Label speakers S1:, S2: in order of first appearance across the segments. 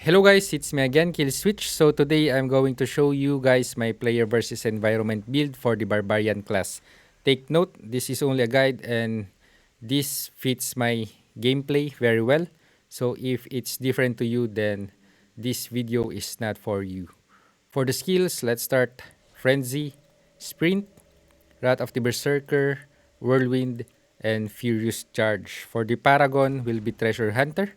S1: Hello guys, it's me again, KillSwitch. So today I'm going to show you guys my player versus environment build for the Barbarian class. Take note, this is only a guide and this fits my gameplay very well. So if it's different to you, then this video is not for you. For the skills, let's start Frenzy, Sprint, Wrath of the Berserker, Whirlwind, and Furious Charge. For the Paragon will be Treasure Hunter.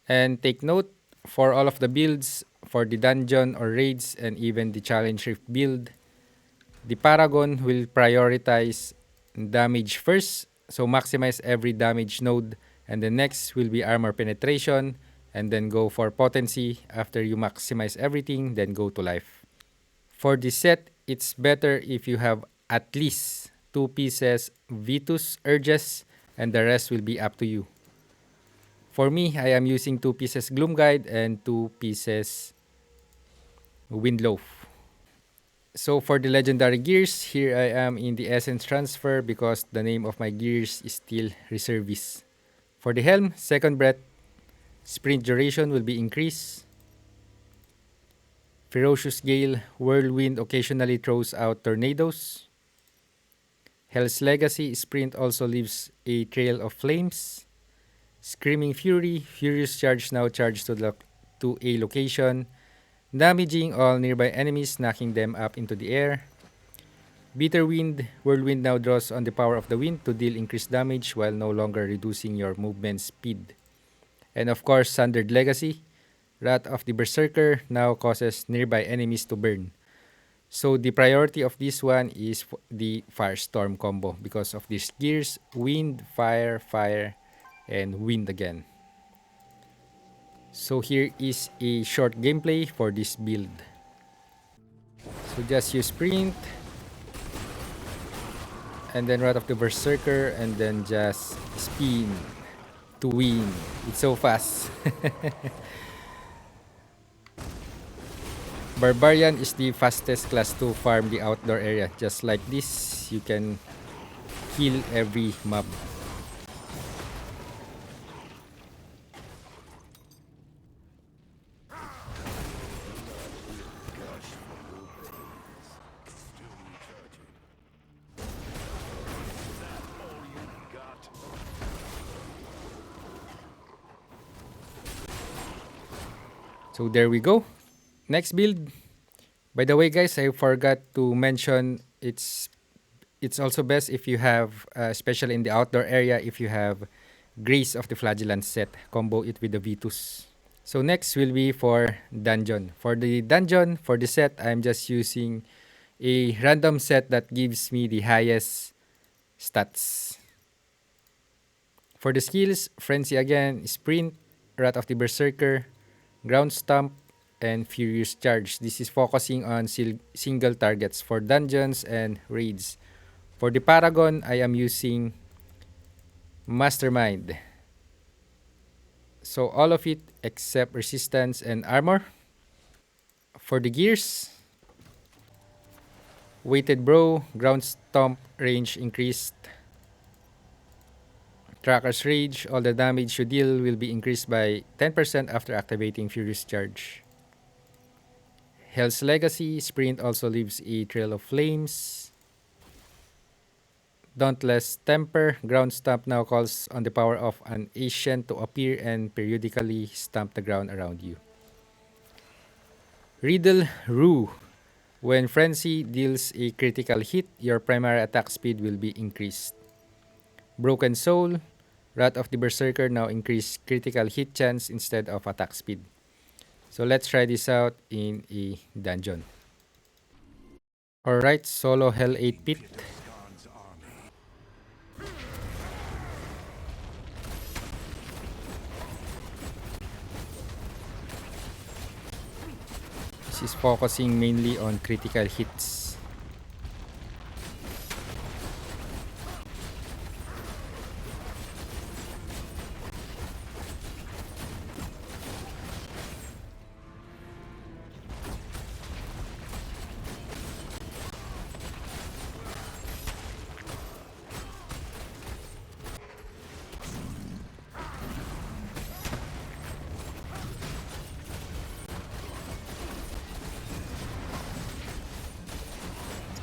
S1: And take note, for all of the builds, for the dungeon or raids and even the challenge rift build, the Paragon will prioritize damage first. So maximize every damage node, and the next will be armor penetration, and then go for potency. After you maximize everything, then go to life. For the set, it's better if you have at least 2 pieces Vitus Urges, and the rest will be up to you. For me, I am using 2 pieces Gloom Guide and 2 pieces Windloaf. So for the legendary gears, here I am in the Essence Transfer because the name of my gears is still Reservist. For the helm, Second Breath, sprint duration will be increased. Ferocious Gale, Whirlwind occasionally throws out tornadoes. Hell's Legacy, sprint also leaves a trail of flames. Screaming Fury, Furious Charge now charge to a location, damaging all nearby enemies, knocking them up into the air. Bitter Wind, Whirlwind now draws on the power of the wind to deal increased damage while no longer reducing your movement speed. And of course, Sundered Legacy, Wrath of the Berserker now causes nearby enemies to burn. So the priority of this one is the Firestorm combo because of these gears, wind, fire, fire, and wind again. So here is a short gameplay for this build. So just use sprint and then Wrath of the Berserker and then just spin to win. It's so fast. Barbarian is the fastest class to farm the outdoor area. Just like this, you can kill every mob. So there we go. Next build. By the way guys, I forgot to mention it's also best if you have, especially in the outdoor area, if you have Grace of the Flagellant set. Combo it with the Vitus. So next will be for dungeon. For the dungeon, for the set, I'm just using a random set that gives me the highest stats. For the skills, Frenzy again, Sprint, Wrath of the Berserker, Ground Stomp, and Furious Charge. This is focusing on single targets for dungeons and raids. For the Paragon, I am using Mastermind. So all of it except resistance and armor. For the gears, Weighted Bro, Ground Stomp range increased. Tracker's Rage, all the damage you deal will be increased by 10% after activating Furious Charge. Hell's Legacy, Sprint also leaves a trail of flames. Dauntless Temper, Ground Stomp now calls on the power of an Ancient to appear and periodically stomp the ground around you. Riddle Rue, when Frenzy deals a critical hit, your primary attack speed will be increased. Broken Soul, Wrath of the Berserker now increase critical hit chance instead of attack speed. So let's try this out in a dungeon. Alright, solo Hell 8-Pit. This is focusing mainly on critical hits.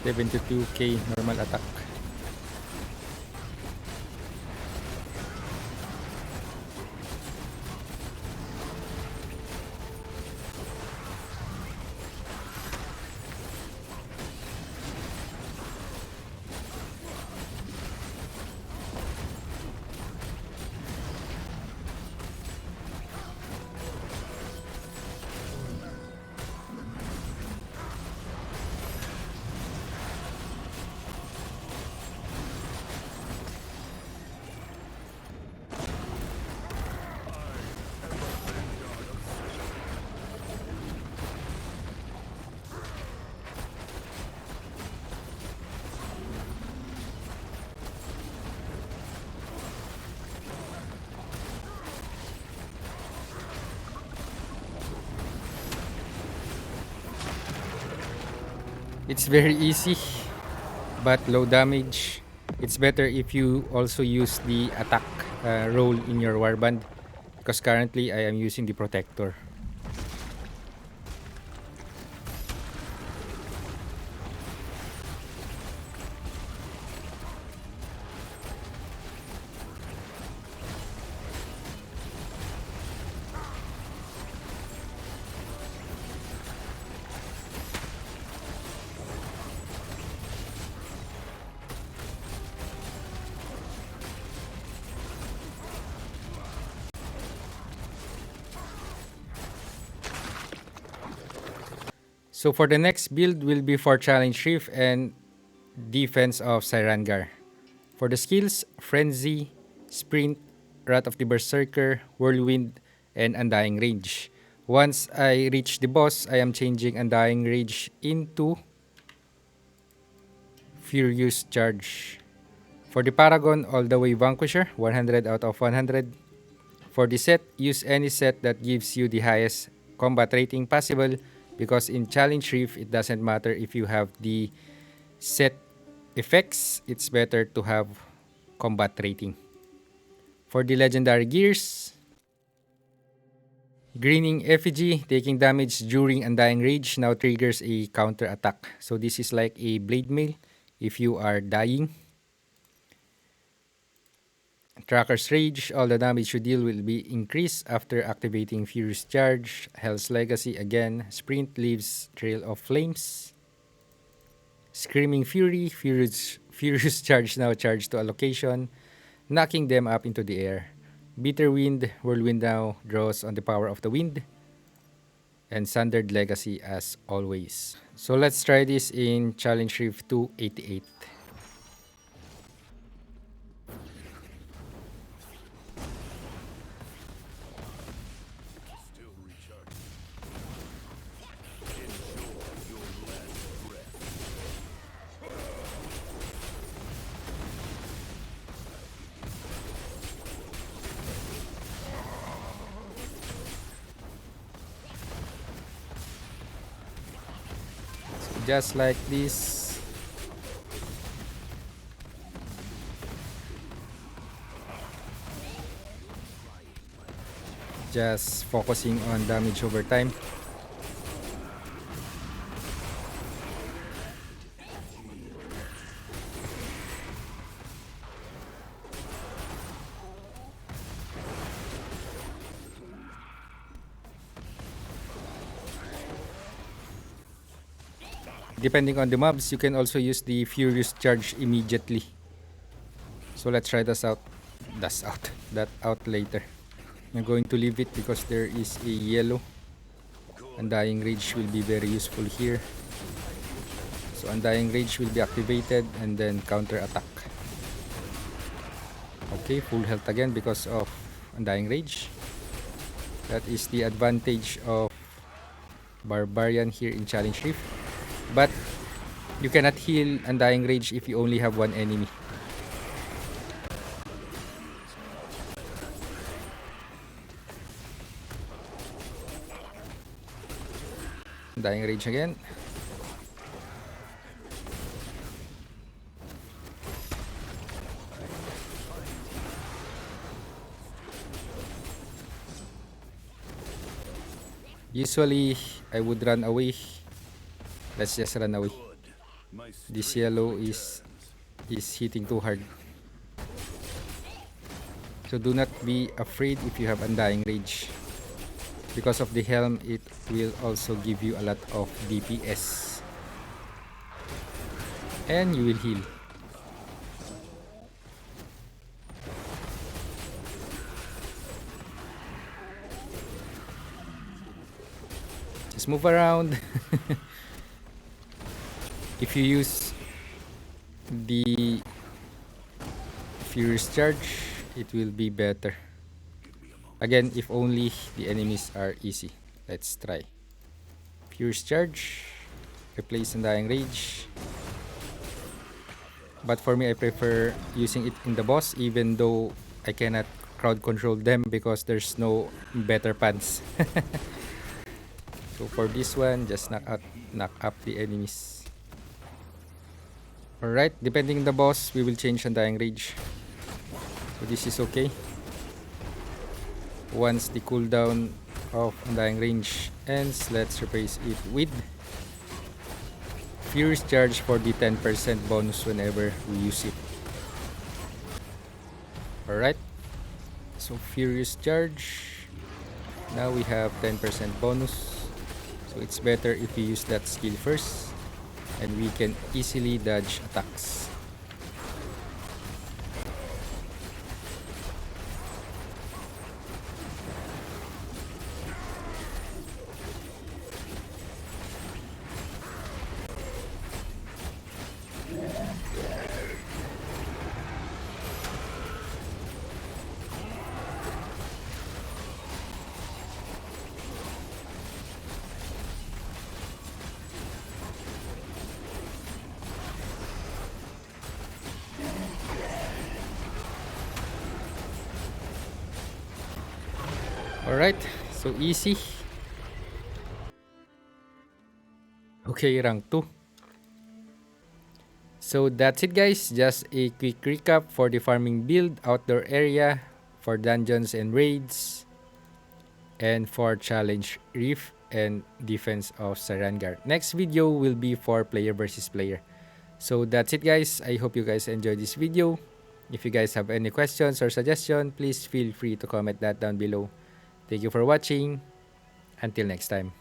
S1: 72k normal attack. It's very easy but low damage. It's better if you also use the attack roll in your warband, because currently I am using the protector. So for the next build will be for Challenge Reef and Defense of Cyrangar. For the skills, Frenzy, Sprint, Wrath of the Berserker, Whirlwind, and Undying Rage. Once I reach the boss, I am changing Undying Rage into Furious Charge. For the Paragon, All the Way Vanquisher, 100 out of 100. For the set, use any set that gives you the highest combat rating possible, because in Challenge Reef, it doesn't matter if you have the set effects, it's better to have combat rating. For the legendary gears, Greening Effigy, taking damage during Undying Rage now triggers a counter attack. So this is like a blade mail if you are dying. Tracker's Rage, all the damage you deal will be increased after activating Furious Charge. Hell's Legacy again. Sprint leaves Trail of Flames. Screaming Fury, Furious Charge now charged to a location, knocking them up into the air. Bitter Wind, Whirlwind now draws on the power of the wind. And Sundered Legacy as always. So let's try this in Challenge Reef 288. Just like this. Just focusing on damage over time. Depending on the mobs, you can also use the Furious Charge immediately. So let's try that out later. I'm going to leave it because there is a yellow. Undying Rage will be very useful here. So Undying Rage will be activated and then counter attack. Okay, full health again because of Undying Rage. That is the advantage of Barbarian here in Challenge Reef. But you cannot heal Undying Rage if you only have one enemy. Undying Rage again. Usually I would run away. Let's just run away. This yellow is hitting too hard. So do not be afraid if you have Undying Rage. Because of the helm, it will also give you a lot of DPS. And you will heal. Just move around. If you use the Furious Charge, it will be better. Again, if only the enemies are easy. Let's try. Furious Charge. Replace Undying Rage. But for me, I prefer using it in the boss, even though I cannot crowd control them because there's no better pads. So for this one, just knock up the enemies. Alright, depending on the boss, we will change Undying Rage. So this is okay. Once the cooldown of Undying Rage ends, let's replace it with Furious Charge for the 10% bonus whenever we use it. Alright, so Furious Charge. Now we have 10% bonus. So it's better if we use that skill first, and we can easily dodge attacks. Alright, so easy. Okay, rank 2. So that's it guys, just a quick recap for the farming build, outdoor area, for dungeons and raids, and for challenge reef and defense of Cyrangar. Next video will be for player versus player. So that's it guys, I hope you guys enjoyed this video. If you guys have any questions or suggestions, please feel free to comment that down below. Thank you for watching. Until next time.